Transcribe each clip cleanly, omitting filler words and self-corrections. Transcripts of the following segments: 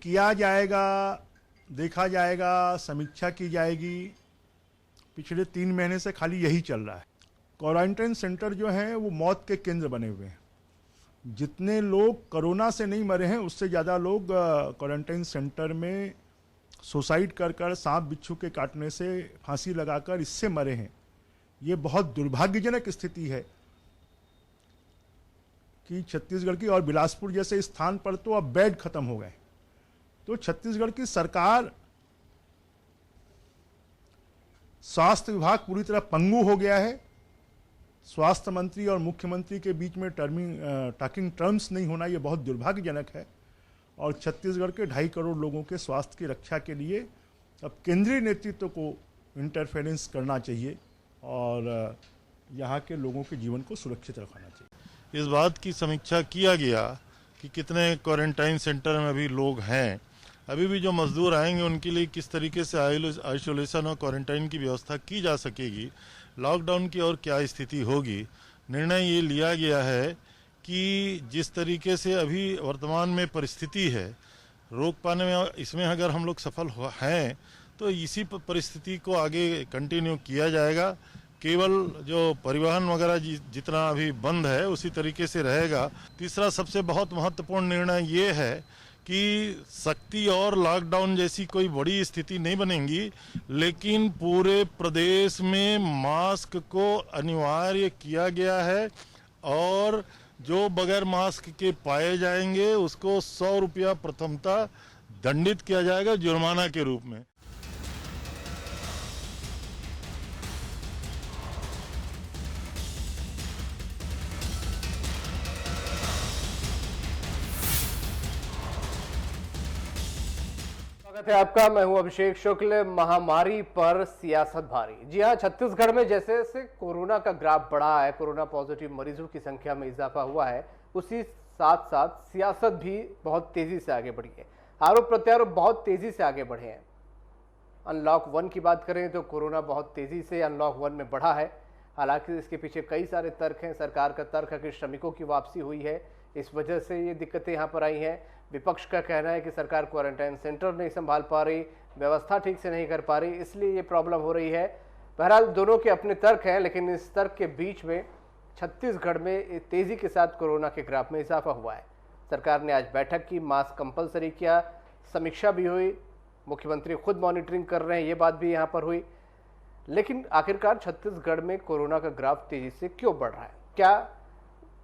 किया जाएगा, देखा जाएगा, समीक्षा की जाएगी। पिछले 3 महीने से खाली यही चल रहा है। क्वारंटाइन सेंटर जो हैं वो मौत के केंद्र बने हुए हैं। जितने लोग कोरोना से नहीं मरे हैं उससे ज़्यादा लोग क्वारंटाइन सेंटर में सुसाइड कर सांप बिच्छू के काटने से, फांसी लगाकर इससे मरे हैं। ये बहुत दुर्भाग्यजनक स्थिति है कि छत्तीसगढ़ की और बिलासपुर जैसे स्थान पर तो अब बेड खत्म हो गए। तो छत्तीसगढ़ की सरकार, स्वास्थ्य विभाग पूरी तरह पंगु हो गया है। स्वास्थ्य मंत्री और मुख्यमंत्री के बीच में टॉकिंग टर्म्स नहीं होना, यह बहुत दुर्भाग्यजनक है। और छत्तीसगढ़ के 2.5 करोड़ लोगों के स्वास्थ्य की रक्षा के लिए अब केंद्रीय नेतृत्व को इंटरफेरेंस करना चाहिए और यहाँ के लोगों के जीवन को सुरक्षित रखना चाहिए। इस बात की समीक्षा किया गया कि कितने क्वारंटाइन सेंटर में अभी लोग हैं, अभी भी जो मजदूर आएंगे उनके लिए किस तरीके से आइसोलेशन और क्वारंटाइन की व्यवस्था की जा सकेगी, लॉकडाउन की और क्या स्थिति होगी। निर्णय ये लिया गया है कि जिस तरीके से अभी वर्तमान में परिस्थिति है, रोक पाने में इसमें अगर हम लोग सफल हैं तो इसी परिस्थिति को आगे कंटिन्यू किया जाएगा। केवल जो परिवहन वगैरह जितना अभी बंद है उसी तरीके से रहेगा। तीसरा सबसे बहुत महत्वपूर्ण निर्णय ये है कि सख्ती और लॉकडाउन जैसी कोई बड़ी स्थिति नहीं बनेगी, लेकिन पूरे प्रदेश में मास्क को अनिवार्य किया गया है और जो बगैर मास्क के पाए जाएंगे उसको 100 रुपया प्रथमतः दंडित किया जाएगा जुर्माना के रूप में। स्वागत है आपका। मैं हूं अभिषेक शुक्ल। महामारी पर सियासत भारी। जी हां, छत्तीसगढ़ में जैसे जैसे कोरोना का ग्राफ बढ़ा है, कोरोना पॉजिटिव मरीजों की संख्या में इजाफा हुआ है, उसी साथ साथ सियासत भी बहुत तेजी से आगे बढ़ी है। आरोप प्रत्यारोप बहुत तेजी से आगे बढ़े हैं। अनलॉक 1 की बात करें तो कोरोना बहुत तेजी से अनलॉक 1 में बढ़ा है। हालांकि इसके पीछे कई सारे तर्क हैं। सरकार का तर्क है कि श्रमिकों की वापसी हुई है, इस वजह से ये दिक्कतें यहाँ पर आई हैं। विपक्ष का कहना है कि सरकार क्वारंटाइन सेंटर नहीं संभाल पा रही, व्यवस्था ठीक से नहीं कर पा रही, इसलिए ये प्रॉब्लम हो रही है। बहरहाल दोनों के अपने तर्क हैं, लेकिन इस तर्क के बीच में छत्तीसगढ़ में तेजी के साथ कोरोना के ग्राफ में इजाफा हुआ है। सरकार ने आज बैठक की, मास्क कंपलसरी किया, समीक्षा भी हुई, मुख्यमंत्री खुद मॉनिटरिंग कर रहे हैं, ये बात भी यहाँ पर हुई। लेकिन आखिरकार छत्तीसगढ़ में कोरोना का ग्राफ तेजी से क्यों बढ़ रहा है? क्या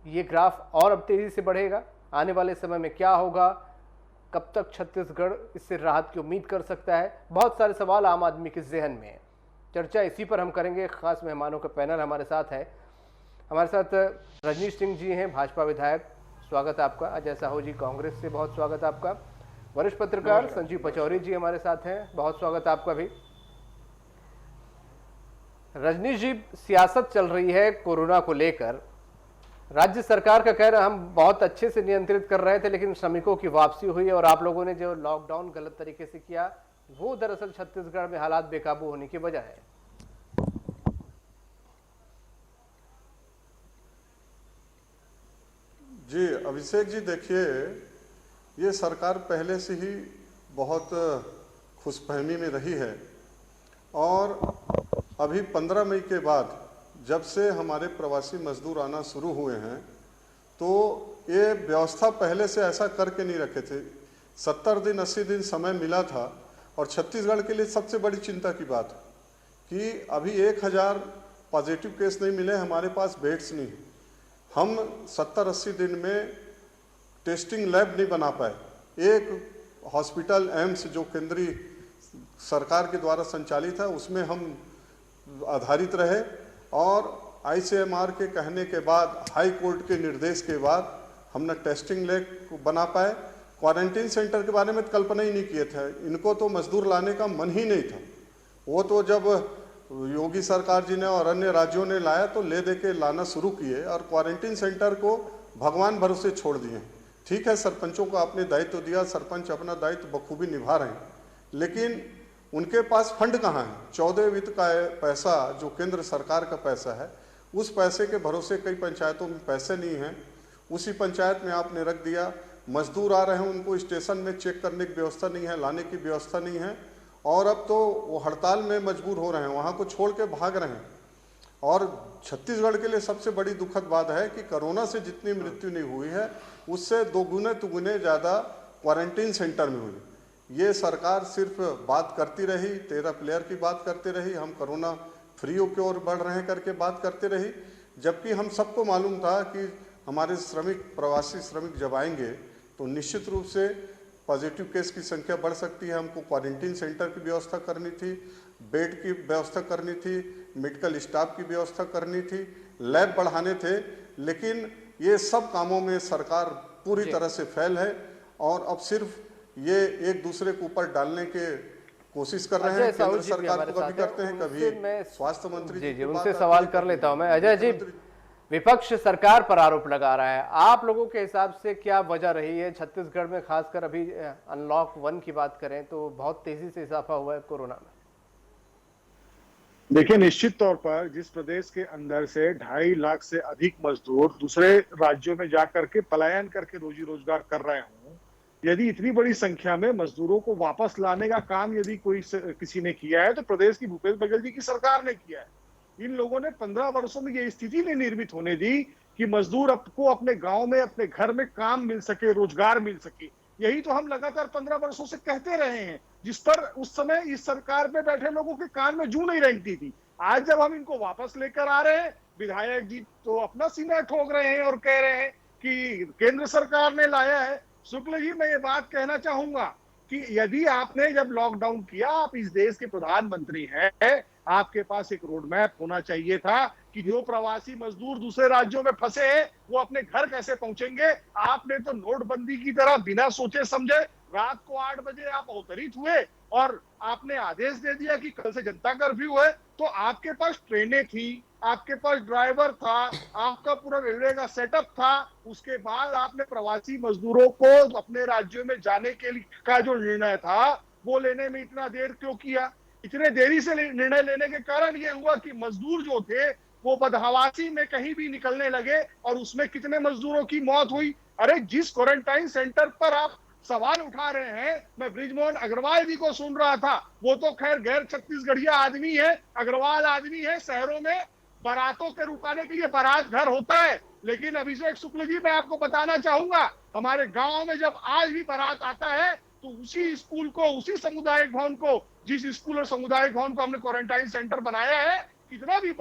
ये ग्राफ और अब तेजी से बढ़ेगा? आने वाले समय में क्या होगा? कब तक छत्तीसगढ़ इससे राहत की उम्मीद कर सकता है? बहुत सारे सवाल आम आदमी के जहन में है। चर्चा इसी पर हम करेंगे। खास मेहमानों का पैनल हमारे साथ है। हमारे साथ रजनीश सिंह जी हैं, भाजपा विधायक, स्वागत आपका। अजय साहू जी, कांग्रेस से, बहुत स्वागत आपका। वरिष्ठ पत्रकार संजीव पचौरी जी हमारे साथ हैं, बहुत स्वागत आपका भी। रजनीश जी, सियासत चल रही है कोरोना को लेकर। राज्य सरकार का कहना हम बहुत अच्छे से नियंत्रित कर रहे थे, लेकिन श्रमिकों की वापसी हुई और आप लोगों ने जो लॉकडाउन गलत तरीके से किया, वो दरअसल छत्तीसगढ़ में हालात बेकाबू होने की वजह है। जी अभिषेक जी, देखिए, ये सरकार पहले से ही बहुत खुशफहमी में रही है और अभी 15 मई के बाद जब से हमारे प्रवासी मजदूर आना शुरू हुए हैं तो ये व्यवस्था पहले से ऐसा करके नहीं रखे थे। 70 दिन 80 दिन समय मिला था और छत्तीसगढ़ के लिए सबसे बड़ी चिंता की बात कि अभी 1000 पॉजिटिव केस नहीं मिले, हमारे पास बेड्स नहीं। हम 70-80 दिन में टेस्टिंग लैब नहीं बना पाए। एक हॉस्पिटल एम्स जो केंद्रीय सरकार के द्वारा संचालित है उसमें हम आधारित रहे और ICMR के कहने के बाद, हाई कोर्ट के निर्देश के बाद हमने टेस्टिंग लैब बना पाए। क्वारंटीन सेंटर के बारे में कल्पना ही नहीं किए थे। इनको तो मजदूर लाने का मन ही नहीं था। वो तो जब योगी सरकार जी ने और अन्य राज्यों ने लाया तो ले दे के लाना शुरू किए और क्वारंटीन सेंटर को भगवान भरोसे छोड़ दिए। ठीक है, सरपंचों को आपने दायित्व दिया, सरपंच अपना दायित्व बखूबी निभा रहे हैं, लेकिन उनके पास फंड कहाँ है? 14 वित्त का पैसा जो केंद्र सरकार का पैसा है, उस पैसे के भरोसे कई पंचायतों में पैसे नहीं हैं। उसी पंचायत में आपने रख दिया मजदूर आ रहे हैं उनको स्टेशन में चेक करने की व्यवस्था नहीं है, लाने की व्यवस्था नहीं है, और अब तो वो हड़ताल में मजबूर हो रहे हैं, वहाँ को छोड़ के भाग रहे हैं। और छत्तीसगढ़ के लिए सबसे बड़ी दुखद बात है कि कोरोना से जितनी मृत्यु नहीं हुई है उससे दोगुने तुगुने ज़्यादा क्वारंटीन सेंटर में हुई। ये सरकार सिर्फ बात करती रही, 13 प्लेयर की बात करती रही, हम कोरोना फ्री की ओर बढ़ रहे हैं करके बात करते रही, जबकि हम सबको मालूम था कि हमारे श्रमिक, प्रवासी श्रमिक जब आएंगे तो निश्चित रूप से पॉजिटिव केस की संख्या बढ़ सकती है। हमको क्वारंटीन सेंटर की व्यवस्था करनी थी, बेड की व्यवस्था करनी थी, मेडिकल स्टाफ की व्यवस्था करनी थी, लैब बढ़ाने थे, लेकिन ये सब कामों में सरकार पूरी तरह से फेल है और अब सिर्फ ये एक दूसरे के ऊपर डालने के कोशिश कर रहे हैं। केंद्र सरकार को कभी करते हैं, कभी स्वास्थ्य मंत्री जी उनसे सवाल कर लेता हूं मैं। अजय जी, विपक्ष सरकार पर आरोप लगा रहा है, आप लोगों के हिसाब से क्या वजह रही है? छत्तीसगढ़ में खासकर अभी अनलॉक 1 की बात करें तो बहुत तेजी से इजाफा हुआ है कोरोना में। देखिए, निश्चित तौर पर जिस प्रदेश के अंदर से 2.5 लाख से अधिक मजदूर दूसरे राज्यों में जाकर के पलायन करके रोजी रोजगार कर रहे हों, यदि इतनी बड़ी संख्या में मजदूरों को वापस लाने का काम यदि किसी ने किया है तो प्रदेश की भूपेश बघेल जी की सरकार ने किया है। इन लोगों ने 15 वर्षों में ये स्थिति नहीं निर्मित होने दी कि मजदूर को अपने गांव में, अपने घर में काम मिल सके, रोजगार मिल सके। यही तो हम लगातार 15 वर्षों से कहते रहे हैं, जिस पर उस समय इस सरकार में बैठे लोगों के कान में जू नहीं रेंगती थी। आज जब हम इनको वापस लेकर आ रहे हैं, विधायक जी तो अपना सीना ठोक रहे हैं और कह रहे हैं कि केंद्र सरकार ने लाया है। शुक्ल जी, मैं ये बात कहना चाहूंगा कि यदि आपने जब लॉकडाउन किया, आप इस देश के प्रधानमंत्री हैं, आपके पास एक रोड मैप होना चाहिए था कि जो प्रवासी मजदूर दूसरे राज्यों में फंसे हैं वो अपने घर कैसे पहुंचेंगे। आपने तो नोटबंदी की तरह बिना सोचे समझे रात को 8 बजे आप अवतरित हुए और आपने आदेश दे दिया कि कल से जनता कर्फ्यू है। तो आपके पास ट्रेनें थी, आपके पास ड्राइवर था, आपका पूरा रेलवे का सेटअप था। उसके बाद आपने प्रवासी मजदूरों को अपने राज्यों में जाने के लिए का जो निर्णय था वो लेने में इतना देर क्यों किया? इतने देरी से निर्णय लेने के कारण ये हुआ कि मजदूर जो थे वो बदहवासी में कहीं भी निकलने लगे और उसमें कितने मजदूरों की मौत हुई। अरे जिस क्वारंटाइन सेंटर पर आप सवाल उठा रहे हैं, मैं बृजमोहन अग्रवाल जी को सुन रहा था, वो तो खैर गैर छत्तीसगढ़िया आदमी है, अग्रवाल आदमी है। शहरों में बारातों के रुकाने के लिए बारात घर होता है, लेकिन अभिषेक शुक्ल जी मैं आपको बताना चाहूंगा, हमारे गांव में जब आज भी बारात आता है तो उसी स्कूल को, उसी सामुदायिक भवन को, जिस स्कूल और सामुदायिक भवन को हमने क्वारंटाइन सेंटर बनाया है, कितना भी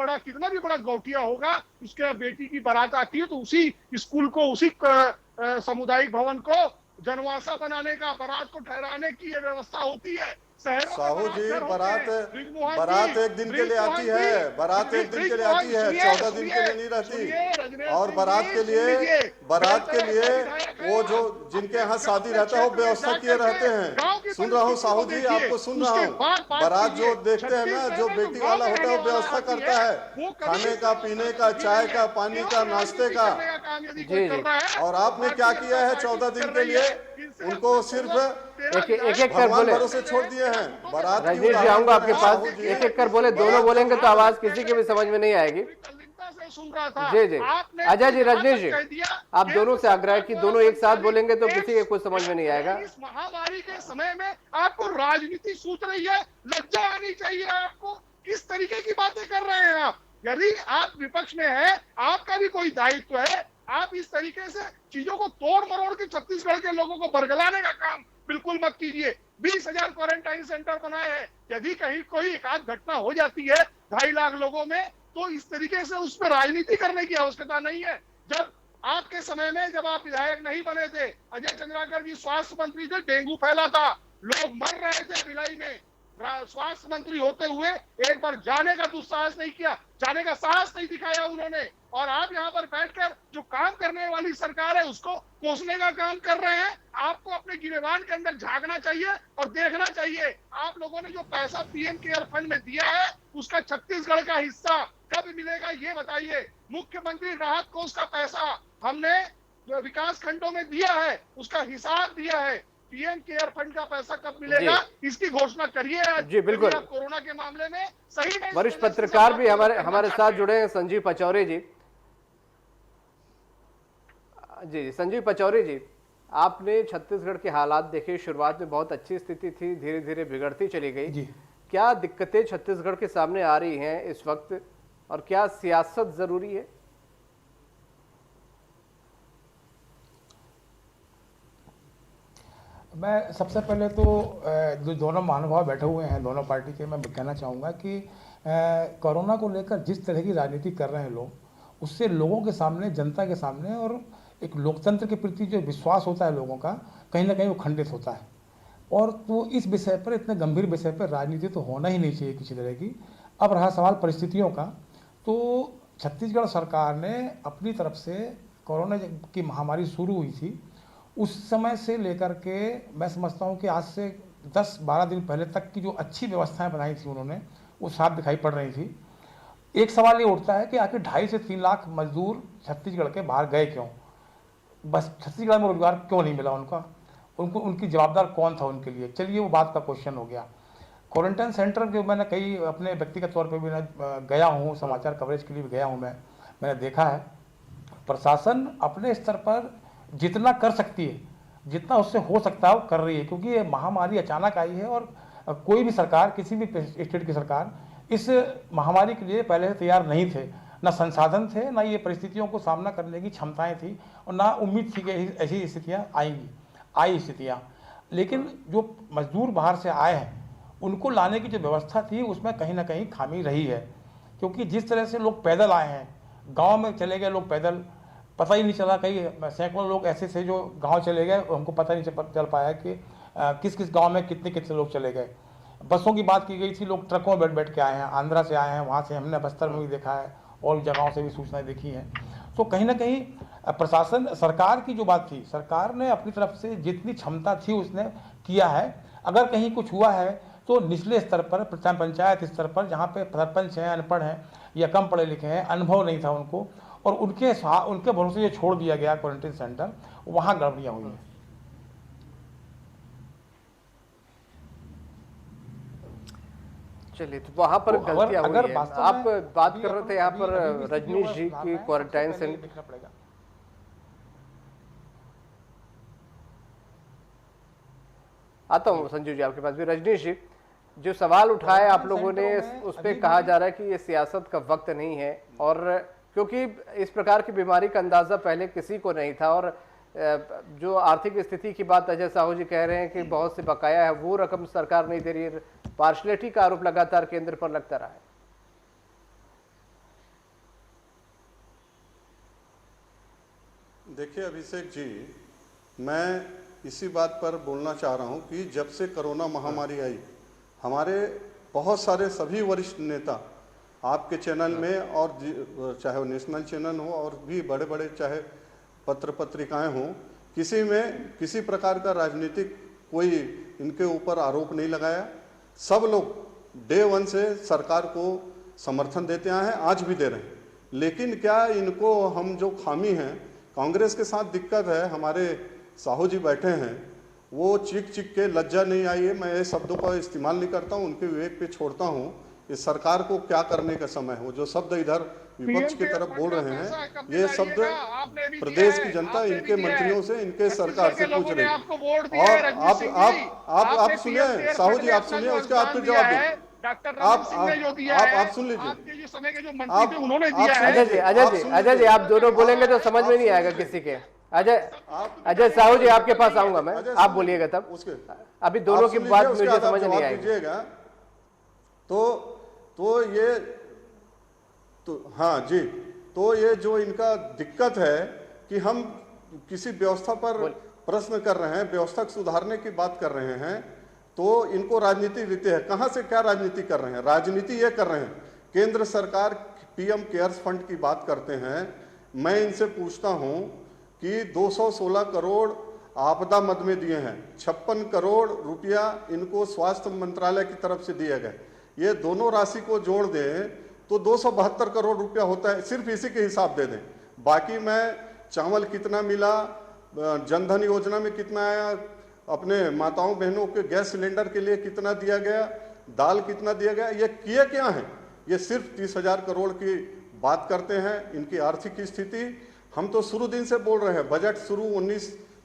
बड़ा गौटिया होगा, उसके बेटी की बारात आती है तो उसी स्कूल को, उसी सामुदायिक भवन को जनवासा बनाने का, बारात को ठहराने की व्यवस्था होती है। साहू जी, बारात एक दिन के लिए आती है, बारात एक दिन के लिए आती है, 14 दिन के लिए नहीं रहती। और बारात के लिए वो जो जिनके यहाँ शादी रहता है वो व्यवस्था किए रहते हैं। सुन रहा हूँ साहू जी, आपको सुन रहा हूँ। बारात जो देखते हैं ना, जो बेटी वाला होता है वो व्यवस्था करता है, खाने का, पीने का, चाय का, पानी का, नाश्ते का। और आपने क्या किया है 14 दिन के लिए? उनको सिर्फ एक कर बोले, भरोसे छोड़ दिए हैं। बारात रजनीश जी आऊंगा आपके पास, एक कर बोले, दोनों बोलेंगे तो आवाज किसी की भी समझ में नहीं आएगी। जी जी, अजय जी, रजनीश जी, आप दोनों से आग्रह है कि दोनों एक साथ बोलेंगे तो किसी के कुछ समझ में नहीं आएगा। इस महामारी के समय में आपको राजनीति सूझ रही है, लज्जा आनी चाहिए आपको। किस तरीके की बातें कर रहे हैं आप? यदि आप विपक्ष में हैं, आपका भी कोई दायित्व है। आप इस तरीके से चीजों को तोड़ मरोड़ के छत्तीसगढ़ के लोगों को बरगलाने का काम बिल्कुल मत कीजिए। 20,000 क्वारंटाइन सेंटर बनाए हैं, यदि कहीं कोई एकाध घटना हो जाती है 2.5 लाख लोगों में, तो इस तरीके से उस पर राजनीति करने की आवश्यकता नहीं है। जब आपके समय में, जब आप विधायक नहीं बने थे, अजय चंद्राकर जी स्वास्थ्य मंत्री थे, डेंगू फैला था, लोग मर रहे थे भिलाई में। स्वास्थ्य मंत्री होते हुए एक बार जाने का दुस्साहस नहीं किया, जाने का साहस नहीं दिखाया उन्होंने। और आप यहाँ पर बैठकर जो काम करने वाली सरकार है उसको कोसने का काम कर रहे हैं। आपको अपने गिरेबान के अंदर झांकना चाहिए और देखना चाहिए, आप लोगों ने जो पैसा पीएम केयर फंड में दिया है उसका छत्तीसगढ़ का हिस्सा कब मिलेगा ये बताइए। मुख्यमंत्री राहत कोष का पैसा हमने जो विकास खंडों में दिया है उसका हिसाब दिया है। पीएम केयर फंड का पैसा कब मिलेगा इसकी घोषणा करिए। जी बिल्कुल, कोरोना के मामले में सही में वरिष्ठ पत्रकार भी हमारे साथ जुड़े हैं, संजीव पचौरी जी। जी संजीव पचौरी जी, आपने छत्तीसगढ़ के हालात देखे, शुरुआत में बहुत अच्छी स्थिति थी, धीरे धीरे बिगड़ती चली गई। जी। क्या दिक्कतें छत्तीसगढ़ के सामने आ रही हैं इस वक्त, और क्या सियासत जरूरी है? मैं सबसे पहले तो जो दोनों महानुभाव बैठे हुए हैं दोनों पार्टी के, मैं कहना चाहूँगा कि कोरोना को लेकर जिस तरह की राजनीति कर रहे हैं लोग, उससे लोगों के सामने, जनता के सामने और एक लोकतंत्र के प्रति जो विश्वास होता है लोगों का, कहीं ना कहीं वो खंडित होता है। और तो इस विषय पर, इतने गंभीर विषय पर राजनीति तो होना ही नहीं चाहिए किसी तरह की। अब रहा सवाल परिस्थितियों का, तो छत्तीसगढ़ सरकार ने अपनी तरफ से कोरोना की महामारी शुरू हुई थी, उस समय से लेकर के मैं समझता हूँ कि आज से 10-12 दिन पहले तक की जो अच्छी व्यवस्थाएं बनाई थी उन्होंने, वो साफ दिखाई पड़ रही थी। एक सवाल ये उठता है कि आखिर 2.5 से 3 लाख मजदूर छत्तीसगढ़ के बाहर गए क्यों? बस छत्तीसगढ़ में रोजगार क्यों नहीं मिला उनको उनकी जवाबदार कौन था उनके लिए? चलिए, वो बात का क्वेश्चन हो गया। क्वारंटाइन सेंटर के मैंने कई अपने व्यक्तिगत तौर पर भी मैं गया हूँ, समाचार कवरेज के लिए भी गया हूँ, मैंने देखा है प्रशासन अपने स्तर पर जितना कर सकती है, जितना उससे हो सकता है वो कर रही है, क्योंकि ये महामारी अचानक आई है और कोई भी सरकार, किसी भी स्टेट की सरकार इस महामारी के लिए पहले से तैयार नहीं थे, ना संसाधन थे, ना ये परिस्थितियों को सामना करने की क्षमताएं थी, और ना उम्मीद थी कि ऐसी स्थितियाँ आई स्थितियाँ। लेकिन जो मजदूर बाहर से आए हैं उनको लाने की जो व्यवस्था थी उसमें कहीं ना कहीं खामी रही है, क्योंकि जिस तरह से लोग पैदल आए हैं, गाँव में चले गए लोग पैदल, पता ही नहीं चला, कई सैकड़ों लोग ऐसे थे जो गांव चले गए, हमको पता नहीं चल पाया कि किस किस गांव में कितने लोग चले गए। बसों की बात की गई थी, लोग ट्रकों में बैठ के आए हैं, आंध्रा से आए हैं, वहाँ से हमने बस्तर में भी देखा है और जगहों से भी सूचनाएं देखी हैं। तो कहीं ना कहीं प्रशासन, सरकार की जो बात थी, सरकार ने अपनी तरफ से जितनी क्षमता थी उसने किया है। अगर कहीं कुछ हुआ है तो निचले स्तर पर, पंचायत स्तर पर, जहाँ पे सरपंच हैं, अनपढ़ हैं या कम पढ़े लिखे हैं, अनुभव नहीं था उनको, और उनके भरोसे ये छोड़ दिया गया क्वारंटाइन सेंटर, वहां गड़बड़ियां हुई हैं। चलिए, तो वहां पर गलतियां हुई हैं। आप बात कर रहे थे यहाँ पर रजनीश जी की क्वारंटाइन सेंटर। देखना पड़ेगा। आता हूँ संजीव जी आपके पास भी। रजनीश जी, जो सवाल उठाए आप लोगों ने, उस पर कहा जा रहा है कि ये सियासत का वक्त नहीं है, और क्योंकि इस प्रकार की बीमारी का अंदाजा पहले किसी को नहीं था, और जो आर्थिक स्थिति की बात अजय साहू जी कह रहे हैं कि बहुत से बकाया है, वो रकम सरकार नहीं दे रही है, पार्शलिटी का आरोप लगातार केंद्र पर लगता रहा है। देखिए अभिषेक जी, मैं इसी बात पर बोलना चाह रहा हूं कि जब से कोरोना महामारी आई, हमारे बहुत सारे सभी वरिष्ठ नेता आपके चैनल में, और चाहे वो नेशनल चैनल हो और भी बड़े बड़े चाहे पत्र पत्रिकाएं हों, किसी में किसी प्रकार का राजनीतिक कोई इनके ऊपर आरोप नहीं लगाया। सब लोग डे 1 से सरकार को समर्थन देते आए हैं, आज भी दे रहे हैं। लेकिन क्या इनको हम जो खामी हैं, कांग्रेस के साथ दिक्कत है, हमारे साहू जी बैठे हैं, वो चिक के लज्जा नहीं आई है, मैं ये शब्दों का इस्तेमाल नहीं करता हूँ, उनके विवेक पे छोड़ता हूँ। इस सरकार को क्या करने का समय हो, जो शब्द इधर विपक्ष की तरफ बोल रहे हैं, ये शब्द प्रदेश की जनता इनके मंत्रियों से, इनके सरकार से पूछ रही है। और आप सुनिए साहू जी, आप सुनिए, उसके बाद फिर जवाब दें। आप सुन लीजिए, अजय जी आप दोनों बोलेंगे तो समझ में नहीं आएगा किसी के। अजय साहू जी आपके पास आऊंगा मैं, आप बोलिएगा तब। अभी दोनों की बात मुझे समझ नहीं आएगी। हाँ जी, तो ये जो इनका दिक्कत है कि हम किसी व्यवस्था पर प्रश्न कर रहे हैं, व्यवस्था सुधारने की बात कर रहे हैं, तो इनको राजनीति रीति है। कहां से क्या राजनीति कर रहे हैं? राजनीति ये कर रहे हैं, केंद्र सरकार पीएम केयर्स फंड की बात करते हैं। मैं इनसे पूछता हूं कि 216 करोड़ आपदा मद में दिए हैं, 56 करोड़ रुपया इनको स्वास्थ्य मंत्रालय की तरफ से दिए गए। ये दोनों राशि को जोड़ दें तो 272 करोड़ रुपया होता है, सिर्फ इसी के हिसाब दे दें। बाकी मैं चावल कितना मिला, जनधन योजना में कितना आया, अपने माताओं बहनों के गैस सिलेंडर के लिए कितना दिया गया, दाल कितना दिया गया, ये किए क्या है? ये सिर्फ 30,000 करोड़ की बात करते हैं। इनकी आर्थिक स्थिति, हम तो शुरू दिन से बोल रहे हैं, बजट शुरू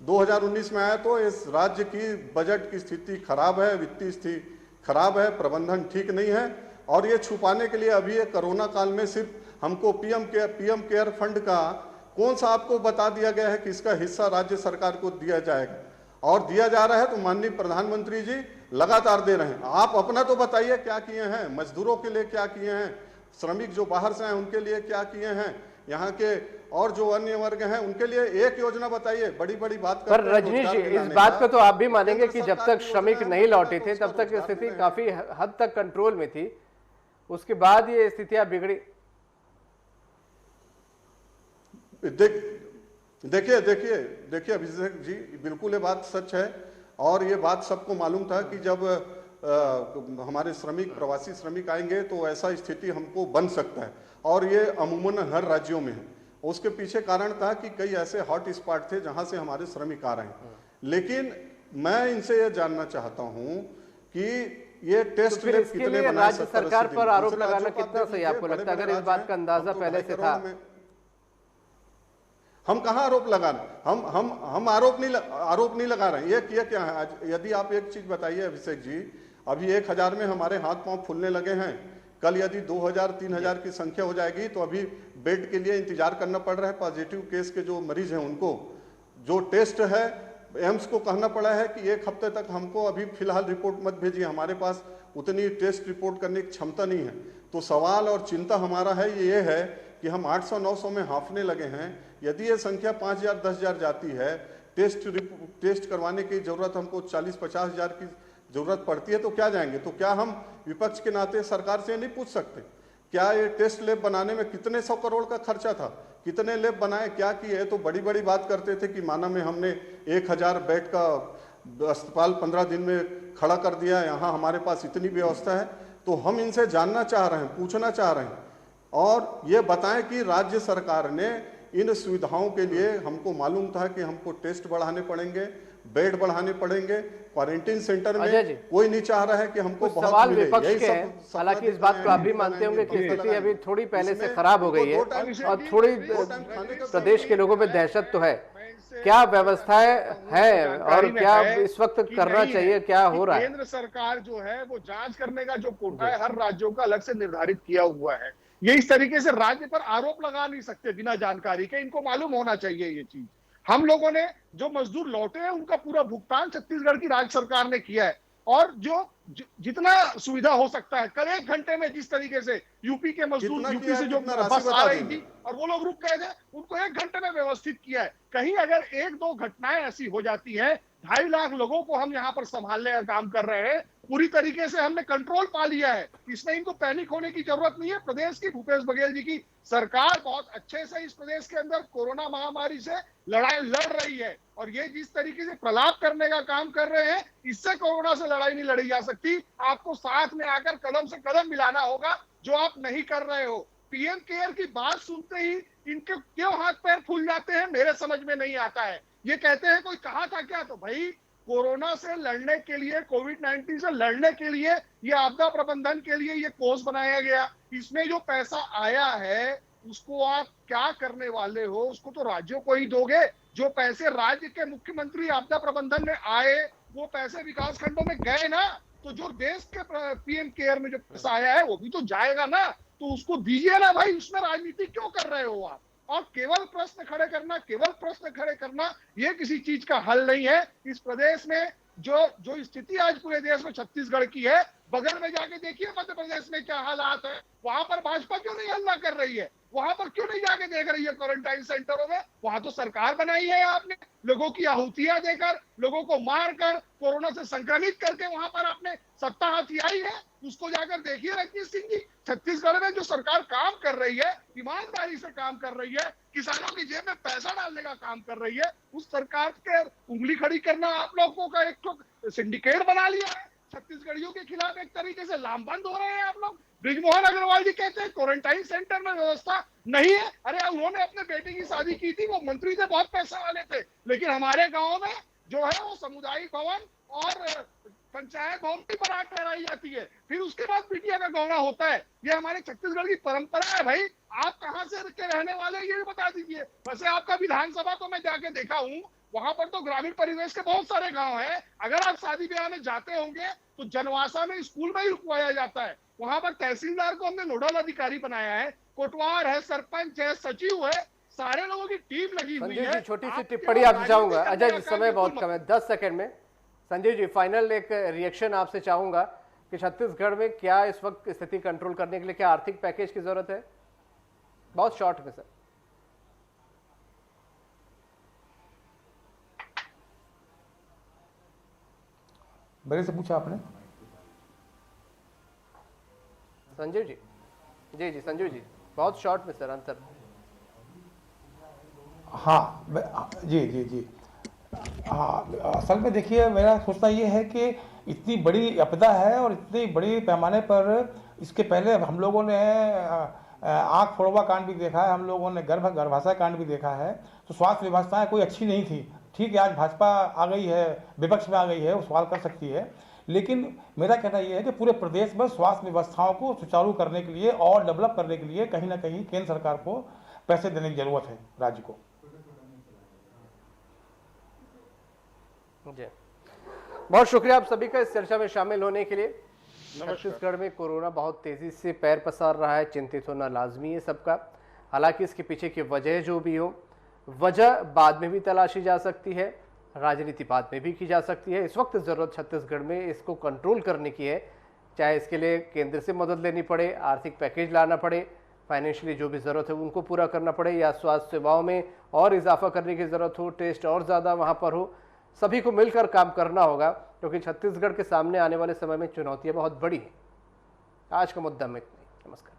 2019 में आया तो इस राज्य की बजट की स्थिति खराब है, वित्तीय स्थिति खराब है, प्रबंधन ठीक नहीं है। और ये छुपाने के लिए अभी ये कोरोना काल में सिर्फ हमको पीएम केयर फंड का कौन सा आपको बता दिया गया है कि इसका हिस्सा राज्य सरकार को दिया जाएगा, और दिया जा रहा है तो माननीय प्रधानमंत्री जी लगातार दे रहे हैं। आप अपना तो बताइए क्या किए हैं, मजदूरों के लिए क्या किए हैं, श्रमिक जो बाहर से आए उनके लिए क्या किए हैं, यहाँ के और जो अन्य वर्ग हैं उनके लिए एक योजना बताइए। बड़ी बड़ी बात पर रजनीश जी, इस बात को तो आप भी मानेंगे कि जब तक श्रमिक नहीं लौटे थे तब तक स्थिति काफी हद तक कंट्रोल में थी, उसके बाद ये स्थितियां बिगड़ी। देखिए देखिए देखिए अभिषेक जी, बिल्कुल ये बात सच है। और ये बात सबको मालूम था कि जब हमारे श्रमिक प्रवासी श्रमिक आएंगे तो ऐसा स्थिति हमको बन सकता है, और ये अमूमन हर राज्यों में है। उसके पीछे कारण था कि कई ऐसे हॉट स्पॉट थे जहां से हमारे श्रमिक आ रहे हैं। लेकिन मैं इनसे ये जानना चाहता हूं कि ये टेस्ट तो लैब कितने बनाए राज्य सरकार पर आरोप लगाना कितना सही आपको लगता है, अगर इस बात का अंदाजा पहले से था? हम कहाँ आरोप लगा रहे हैं? हम आरोप नहीं लगा रहे हैं। ये क्या है? आज यदि आप एक चीज बताइए अभिषेक जी, अभी 1000 में हमारे हाथ पांव फूलने लगे हैं। कल यदि 2000-3000 की संख्या हो जाएगी तो अभी बेड के लिए इंतजार करना पड़ रहा है। पॉजिटिव केस के जो मरीज हैं उनको जो टेस्ट है, एम्स को कहना पड़ा है कि 1 हफ्ते तक हमको अभी फिलहाल रिपोर्ट मत भेजिए, हमारे पास उतनी टेस्ट रिपोर्ट करने की क्षमता नहीं है। तो सवाल और चिंता हमारा है ये है कि हम 800-900 में हांफने लगे हैं। यदि ये संख्या 5000-10,000 जाती है, टेस्ट करवाने की जरूरत हमको 40-50 हजार की जरूरत पड़ती है, तो क्या जाएंगे? तो क्या हम विपक्ष के नाते सरकार से नहीं पूछ सकते क्या ये टेस्ट लैब बनाने में कितने 100 करोड़ का खर्चा था, कितने लैब बनाए, क्या किए? तो बड़ी बड़ी बात करते थे कि माना में हमने 1000 बेड का अस्पताल 15 दिन में खड़ा कर दिया, यहाँ हमारे पास इतनी व्यवस्था है। तो हम इनसे जानना चाह रहे हैं, पूछना चाह रहे हैं, और ये बताएं कि राज्य सरकार ने इन सुविधाओं के लिए, हमको मालूम था कि हमको टेस्ट बढ़ाने पड़ेंगे, बेड बढ़ाने पड़ेंगे, क्वारंटीन सेंटर में कोई नहीं चाह रहा है कि हमको बहुत सवाल मिले। विपक्ष के हैं, हालांकि इस बात को आप भी मानते होंगे कि स्थिति अभी थोड़ी पहले से खराब हो गई है और थोड़ी प्रदेश के लोगों में दहशत तो है। क्या व्यवस्थाएं है और क्या इस वक्त करना चाहिए, क्या हो रहा है? केंद्र सरकार जो है वो जांच करने का जो कोटा है हर राज्यों का अलग से निर्धारित किया हुआ है। ये इस तरीके से राज्य पर आरोप लगा नहीं सकते बिना जानकारी के, इनको मालूम होना चाहिए ये चीज। हम लोगों ने जो मजदूर लौटे हैं उनका पूरा भुगतान छत्तीसगढ़ की राज्य सरकार ने किया है, और जो जितना सुविधा हो सकता है, कल 1 घंटे में जिस तरीके से यूपी के मजदूर, यूपी से जो बस आ रही थी और वो लोग रुक गए थे, उनको 1 घंटे में व्यवस्थित किया है। कहीं अगर 1-2 घटनाएं ऐसी हो जाती हैं, 2.5 लाख लोगों को हम यहाँ पर संभालने का काम कर रहे हैं, पूरी तरीके से हमने कंट्रोल पा लिया है, इसमें इनको पैनिक होने की जरूरत नहीं है। प्रदेश की भूपेश बघेल जी की सरकार बहुत अच्छे से इस प्रदेश के अंदर कोरोना महामारी से लड़ाई लड़ रही है, और ये जिस तरीके से प्रलाप करने का काम कर रहे हैं, इससे कोरोना से लड़ाई नहीं लड़ी जा सकती। आपको साथ में आकर कदम से कदम मिलाना होगा, जो आप नहीं कर रहे हो। पीएम केयर की बात सुनते ही इनके क्यों हाथ पैर फूल जाते हैं, मेरे समझ में नहीं आता है। ये कहते हैं कोई कहा था क्या? तो भाई कोरोना से लड़ने के लिए, कोविड-19 से लड़ने के लिए, ये आपदा प्रबंधन के लिए ये कोष बनाया गया। इसमें जो पैसा आया है उसको आप क्या करने वाले हो? उसको तो राज्यों को ही दोगे। जो पैसे राज्य के मुख्यमंत्री आपदा प्रबंधन में आए वो पैसे विकास खंडों में गए ना, तो जो देश के पीएम केयर में जो पैसा आया है वो भी तो जाएगा ना, तो उसको दीजिए ना भाई। उसमें राजनीति क्यों कर रहे हो आप? और केवल प्रश्न खड़े करना ये किसी चीज का हल नहीं है। इस प्रदेश में जो स्थिति आज पूरे देश में छत्तीसगढ़ की है, बगल में जाके देखिए मध्य प्रदेश में क्या हालात है। वहां पर भाजपा क्यों नहीं हल्ला कर रही है? वहां पर क्यों नहीं जाके देख रही है क्वारंटाइन सेंटरों में? वहां तो सरकार बनाई है आपने, लोगों की आहुतियां देकर, लोगों को मारकर, कोरोना से संक्रमित करके वहां पर आपने सत्ता हथियाई है। उसको जाकर देखिए रजनीश सिंह जी, छत्तीसगढ़ में जो सरकार काम कर रही है, ईमानदारी से काम कर रही है, किसानों की जेब में पैसा डालने का काम कर रही है, उस सरकार के उंगली खड़ी करना आप लोगों का एक तो सिंडिकेट बना लिया है। छत्तीसगढ़ियों के खिलाफ एक तरीके से लामबंद हो रहे हैं आप लोग। ब्रिजमोहन अग्रवाल जी कहते हैं क्वारंटाइन सेंटर में व्यवस्था नहीं है। अरे उन्होंने अपने बेटे की शादी की थी, वो मंत्री थे, बहुत पैसा वाले थे, लेकिन हमारे गांव में जो है वो सामुदायिक भवन और पंचायत भवन की बारात ठहराई जाती है, फिर उसके बाद बिटिया का गौना होता है। ये हमारे छत्तीसगढ़ की परंपरा है भाई। आप कहां से के रहने वाले ये भी बता दीजिए। वैसे आपका विधानसभा तो मैं जाके देखा हूँ, वहां पर तो ग्रामीण परिवेश के बहुत सारे गांव हैं। अगर आप शादी ब्याह में जाते होंगे तो जनवासा में स्कूल में ही रुकवाया जाता है। वहां पर तहसीलदार को हमने नोडल अधिकारी बनाया है, कोटवार है, सरपंच है, सचिव है, सारे लोगों की टीम लगी हुई संजीव है। जी, छोटी सी आप टिप्पणी केवल आपसे चाहूंगा। राजनीति अजय करने जी, का समय काम बहुत बिल्कुल कम है, 10 सेकंड में। संजीव जी, फाइनल एक रिएक्शन आपसे चाहूंगा कि छत्तीसगढ़ में क्या इस वक्त स्थिति कंट्रोल करने के लिए क्या आर्थिक पैकेज की जरूरत है? बहुत शॉर्ट में सर। मेरे से पूछा आपने? संजीव जी, जी जी संजीव जी, बहुत शॉर्ट में सर, आंसर। हाँ जी जी जी। हाँ, असल में देखिए, मेरा सोचना ये है कि इतनी बड़ी आपदा है और इतनी बड़ी पैमाने पर इसके पहले हम लोगों ने आँख फोड़वा कांड भी देखा है, हम लोगों ने गर्भाशय कांड भी देखा है। तो स्वास्थ्य व्यवस्थाएं कोई अच्छी नहीं थी। ठीक है, आज भाजपा आ गई है, विपक्ष में आ गई है, वो सवाल कर सकती है, लेकिन मेरा कहना यह है कि पूरे प्रदेश में स्वास्थ्य व्यवस्थाओं को सुचारू करने के लिए और डेवलप करने के लिए कहीं ना कहीं केंद्र सरकार को पैसे देने की जरूरत है राज्य को। जी, बहुत शुक्रिया आप सभी का इस चर्चा में शामिल होने के लिए। छत्तीसगढ़ में कोरोना बहुत तेजी से पैर पसार रहा है, चिंतित होना लाजमी है सबका। हालांकि इसके पीछे की वजह जो भी हो, वजह बाद में भी तलाशी जा सकती है, राजनीति बाद में भी की जा सकती है। इस वक्त जरूरत छत्तीसगढ़ में इसको कंट्रोल करने की है, चाहे इसके लिए केंद्र से मदद लेनी पड़े, आर्थिक पैकेज लाना पड़े, फाइनेंशियली जो भी ज़रूरत है उनको पूरा करना पड़े, या स्वास्थ्य सेवाओं में और इजाफा करने की ज़रूरत हो, टेस्ट और ज़्यादा वहाँ पर हो, सभी को मिलकर काम करना होगा, क्योंकि छत्तीसगढ़ के सामने आने वाले समय में चुनौतियाँ बहुत बड़ी हैं। आज का मुद्दा में इतना ही। नमस्कार।